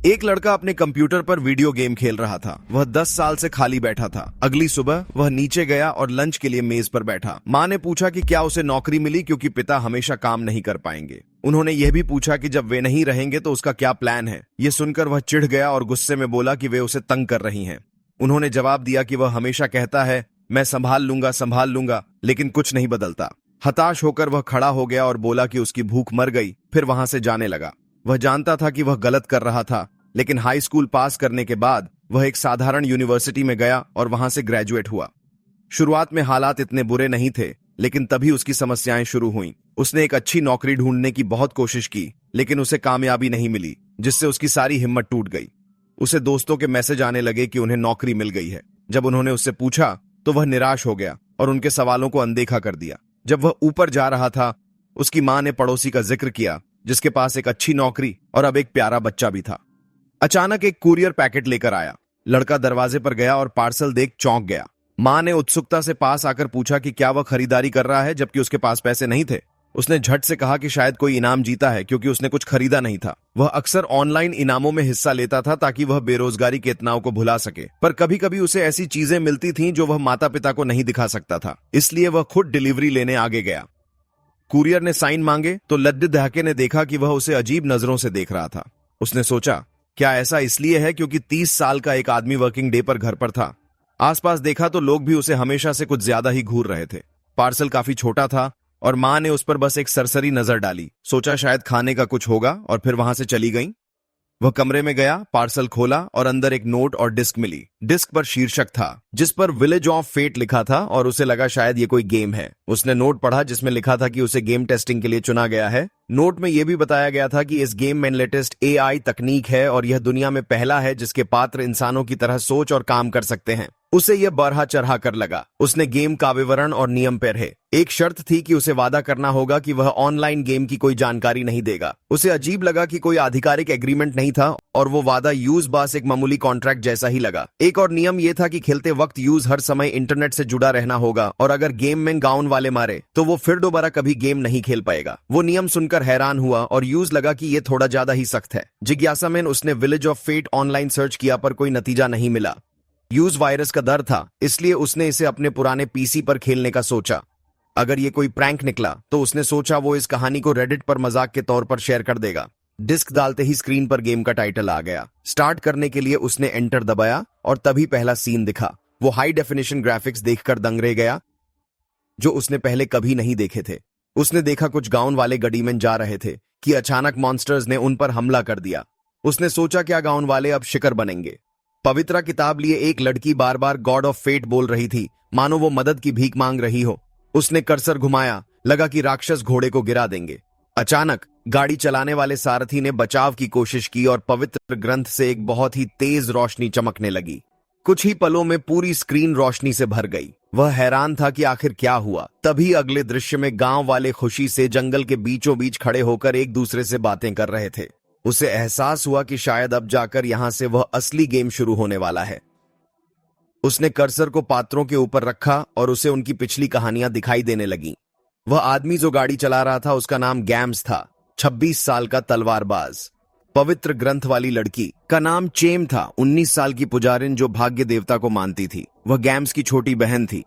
एक लड़का अपने कंप्यूटर पर वीडियो गेम खेल रहा था। वह 10 साल से खाली बैठा था। अगली सुबह वह नीचे गया और लंच के लिए मेज पर बैठा। माँ ने पूछा कि क्या उसे नौकरी मिली, क्योंकि पिता हमेशा काम नहीं कर पाएंगे। उन्होंने यह भी पूछा कि जब वे नहीं रहेंगे तो उसका क्या प्लान है। ये सुनकर वह चिढ़ गया और गुस्से में बोला कि वे उसे तंग कर रही हैं। उन्होंने जवाब दिया कि वह हमेशा कहता है मैं संभाल लूंगा, लेकिन कुछ नहीं बदलता। हताश होकर वह खड़ा हो गया और बोला कि उसकी भूख मर गई, फिर वहां से जाने लगा। वह जानता था कि वह गलत कर रहा था, लेकिन हाई स्कूल पास करने के बाद वह एक साधारण यूनिवर्सिटी में गया और वहां से ग्रेजुएट हुआ। शुरुआत में हालात इतने बुरे नहीं थे, लेकिन तभी उसकी समस्याएं शुरू हुईं। उसने एक अच्छी नौकरी ढूंढने की बहुत कोशिश की, लेकिन उसे कामयाबी नहीं मिली, जिससे उसकी सारी हिम्मत टूट गई। उसे दोस्तों के मैसेज आने लगे कि उन्हें नौकरी मिल गई है। जब उन्होंने उससे पूछा तो वह निराश हो गया और उनके सवालों को अनदेखा कर दिया। जब वह ऊपर जा रहा था, उसकी मां ने पड़ोसी का जिक्र किया जिसके पास एक अच्छी नौकरी और अब एक प्यारा बच्चा भी था। अचानक एक कुरियर पैकेट लेकर आया। लड़का दरवाजे पर गया और पार्सल देख चौंक गया। मां ने उत्सुकता से पास आकर पूछा कि क्या वह खरीदारी कर रहा है, जबकि उसके पास पैसे नहीं थे। उसने झट से कहा कि शायद कोई इनाम जीता है, क्योंकि उसने कुछ खरीदा नहीं था। वह अक्सर ऑनलाइन इनामों में हिस्सा लेता था ताकि वह बेरोजगारी के तनाव को भुला सके, पर कभी कभी उसे ऐसी चीजें मिलती थीं जो वह माता पिता को नहीं दिखा सकता था। इसलिए वह खुद डिलीवरी लेने आगे गया। कुरियर ने साइन मांगे तो लद्दे दहाके ने देखा कि वह उसे अजीब नजरों से देख रहा था। उसने सोचा, क्या ऐसा इसलिए है क्योंकि 30 साल का एक आदमी वर्किंग डे पर घर पर था? आसपास देखा तो लोग भी उसे हमेशा से कुछ ज्यादा ही घूर रहे थे। पार्सल काफी छोटा था और मां ने उस पर बस एक सरसरी नजर डाली। सोचा शायद खाने का कुछ होगा और फिर वहां से चली गई। वह कमरे में गया, पार्सल खोला और अंदर एक नोट और डिस्क मिली। डिस्क पर शीर्षक था जिस पर विलेज ऑफ फेट लिखा था और उसे लगा शायद ये कोई गेम है। उसने नोट पढ़ा जिसमें लिखा था कि उसे गेम टेस्टिंग के लिए चुना गया है। नोट में यह भी बताया गया था कि इस गेम में लेटेस्ट AI तकनीक है और यह दुनिया में पहला है जिसके पात्र इंसानों की तरह सोच और काम कर सकते हैं। उसे यह बढ़ा चढ़ा कर लगा। उसने गेम का विवरण और नियम पढ़े। एक शर्त थी कि उसे वादा करना होगा कि वह ऑनलाइन गेम की कोई जानकारी नहीं देगा। उसे अजीब लगा कि कोई आधिकारिक एग्रीमेंट नहीं था और वो वादा यूज बस एक मामूली कॉन्ट्रैक्ट जैसा ही लगा। एक और नियम यह था कि खेलते वक्त यूज हर समय इंटरनेट से जुड़ा रहना होगा और अगर गेम में गाउन वाले मारे तो वो फिर दोबारा कभी गेम नहीं खेल पाएगा। वो नियम सुनकर हैरान हुआ और यूज लगा कि ये थोड़ा ज्यादा ही सख्त है। जिज्ञासा में उसने village of fate online search किया पर कोई नतीजा नहीं मिला। यूज वायरस का डर था, इसलिए उसने इसे अपने पुराने पीसी पर खेलने का सोचा। अगर ये कोई प्रैंक निकला तो उसने सोचा वो इस कहानी को रेडिट पर मजाक के तौर पर शेयर कर देगा। डिस्क डालते ही स्क्रीन पर गेम का टाइटल आ गया। स्टार्ट करने के लिए उसने एंटर दबाया और तभी पहला सीन दिखा। वो हाई डेफिनेशन ग्राफिक्स देखकर दंग रह गया, जो उसने पहले कभी नहीं देखे थे। उसने देखा कुछ गाउन वाले गडीमैन जा रहे थे कि अचानक मॉन्स्टर्स ने उन पर हमला कर दिया। उसने सोचा क्या गाउन वाले अब शिकार बनेंगे। पवित्रा किताब लिए एक लड़की बार बार गॉड ऑफ फेट बोल रही थी, मानो वो मदद की भीख मांग रही हो। उसने कर्सर घुमाया, लगा कि राक्षस घोड़े को गिरा देंगे। अचानक गाड़ी चलाने वाले सारथी ने बचाव की कोशिश की और पवित्र ग्रंथ से एक बहुत ही तेज रोशनी चमकने लगी। कुछ ही पलों में पूरी स्क्रीन रोशनी से भर गई। वह हैरान था कि आखिर क्या हुआ। तभी अगले दृश्य में गांव वाले खुशी से जंगल के बीचों बीच खड़े होकर एक दूसरे से बातें कर रहे थे। उसे एहसास हुआ कि शायद अब जाकर यहां से वह असली गेम शुरू होने वाला है। उसने कर्सर को पात्रों के ऊपर रखा और उसे उनकी पिछली कहानियां दिखाई देने लगीं। वह आदमी जो गाड़ी चला रहा था उसका नाम गैम्स था, 26 साल का तलवारबाज। पवित्र ग्रंथ वाली लड़की का नाम चेम था, 19 साल की पुजारिन जो भाग्य देवता को मानती थी। वह गैम्स की छोटी बहन थी।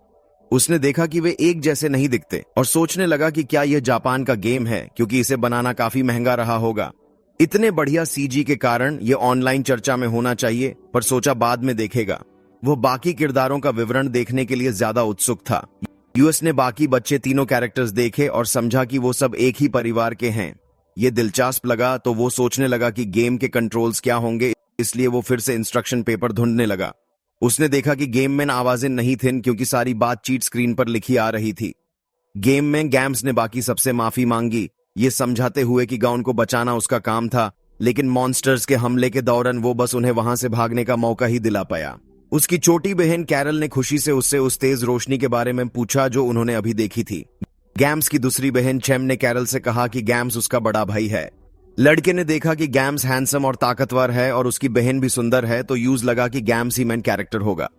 उसने देखा कि वे एक जैसे नहीं दिखते और सोचने लगा कि क्या यह जापान का गेम है, क्योंकि इसे बनाना काफी महंगा रहा होगा। इतने बढ़िया CG के कारण यह ऑनलाइन चर्चा में होना चाहिए, पर सोचा बाद में देखेगा। वो बाकी किरदारों का विवरण देखने के लिए ज्यादा उत्सुक था। यूएस ने बाकी बच्चे तीनों कैरेक्टर्स देखे और समझा कि वो सब एक ही परिवार के हैं। ये दिलचस्प लगा तो वो सोचने लगा कि गेम के कंट्रोल्स क्या होंगे, इसलिए वो फिर से इंस्ट्रक्शन पेपर ढूंढने लगा। उसने देखा कि गेम में आवाजें नहीं थीं क्योंकि सारी बातचीत स्क्रीन पर लिखी आ रही थी। गेम में गैम्स ने बाकी सबसे माफी मांगी, ये समझाते हुए कि गाउन को बचाना उसका काम था, लेकिन मॉन्स्टर्स के हमले के दौरान वो बस उन्हें वहां से भागने का मौका ही दिला पाया। उसकी छोटी बहन कैरल ने खुशी से उससे उस तेज रोशनी के बारे में पूछा जो उन्होंने अभी देखी थी। गैम्स की दूसरी बहन चेम ने कैरल से कहा कि गैम्स उसका बड़ा भाई है। लड़के ने देखा कि गैम्स हैंडसम और ताकतवर है और उसकी बहन भी सुंदर है, तो यूज लगा कि गैम्स ही मेन कैरेक्टर होगा।